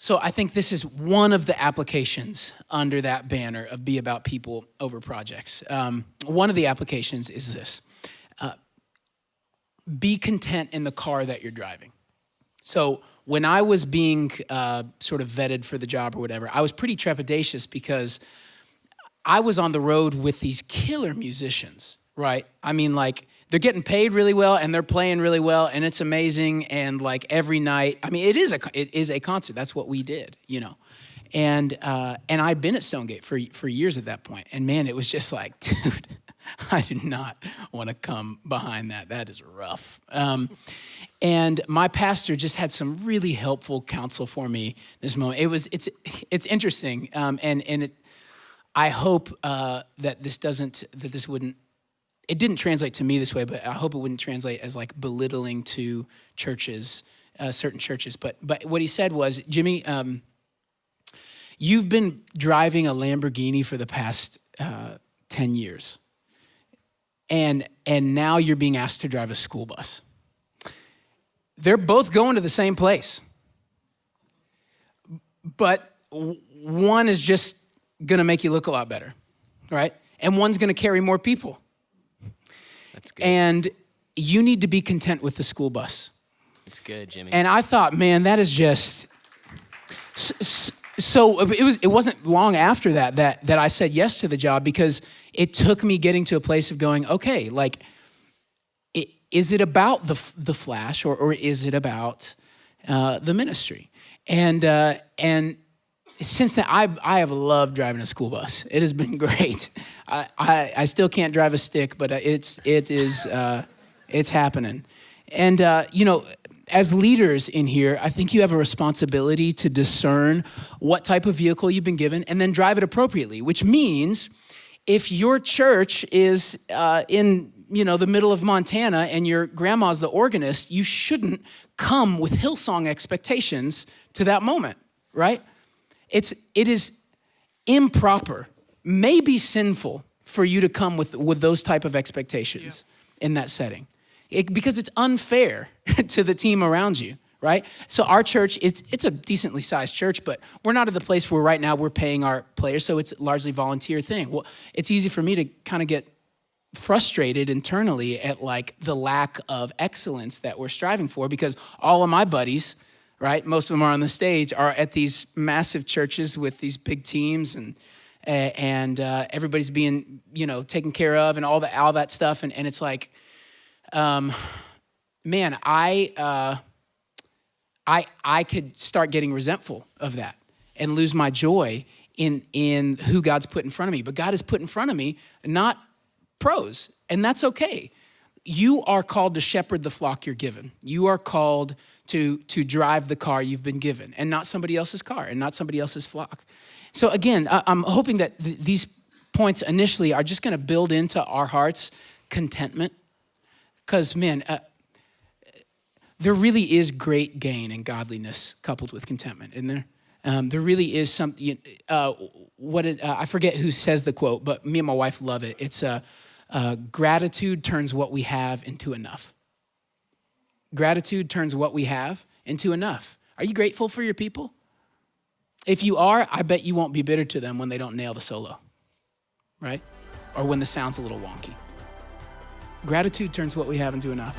So I think this is one of the applications under that banner of be about people over projects. One of the applications is this. Be content in the car that you're driving. So when I was being sort of vetted for the job or whatever, I was pretty trepidatious because I was on the road with these killer musicians, right? I mean, like, they're getting paid really well and they're playing really well and it's amazing, and like every night, I mean, it is a concert. That's what we did, you know. And I'd been at Stonegate for years at that point. And man, it was just like, dude, I do not want to come behind that. That is rough. And my pastor just had some really helpful counsel for me this moment. It's interesting. I hope that this wouldn't, it didn't translate to me this way, but I hope it wouldn't translate as like belittling to churches, certain churches. But what he said was, Jimmy, you've been driving a Lamborghini for the past 10 years. And now you're being asked to drive a school bus. They're both going to the same place. But one is just gonna make you look a lot better, right? And one's gonna carry more people. That's good. And you need to be content with the school bus. That's good, Jimmy. And I thought, man, that is just, so it wasn't long after that I said yes to the job, because it took me getting to a place of going, okay, like, is it about the flash or is it about the ministry? And since then, I have loved driving a school bus. It has been great. I still can't drive a stick, but it's happening. And you know, as leaders in here, I think you have a responsibility to discern what type of vehicle you've been given and then drive it appropriately, which means if your church is in, you know, the middle of Montana and your grandma's the organist, you shouldn't come with Hillsong expectations to that moment, right? It is improper, maybe sinful for you to come with those type of expectations in that setting. Because it's unfair to the team around you, right? So our church, it's a decently sized church, but we're not at the place where right now we're paying our players, so it's largely volunteer thing. Well, it's easy for me to kind of get frustrated internally at like the lack of excellence that we're striving for, because all of my buddies, right, most of them are on the stage, are at these massive churches with these big teams, and everybody's being, you know, taken care of and all that stuff, and it's like, man, I could start getting resentful of that and lose my joy in who God's put in front of me. But God has put in front of me not pros, and that's okay. You are called to shepherd the flock you're given. You are called to drive the car you've been given, and not somebody else's car and not somebody else's flock. So again, I'm hoping that these points initially are just gonna build into our hearts contentment. Because, man, there really is great gain in godliness coupled with contentment, isn't there? There really is something, I forget who says the quote, but me and my wife love it. It's gratitude turns what we have into enough. Gratitude turns what we have into enough. Are you grateful for your people? If you are, I bet you won't be bitter to them when they don't nail the solo, right? Or when the sound's a little wonky. Gratitude turns what we have into enough.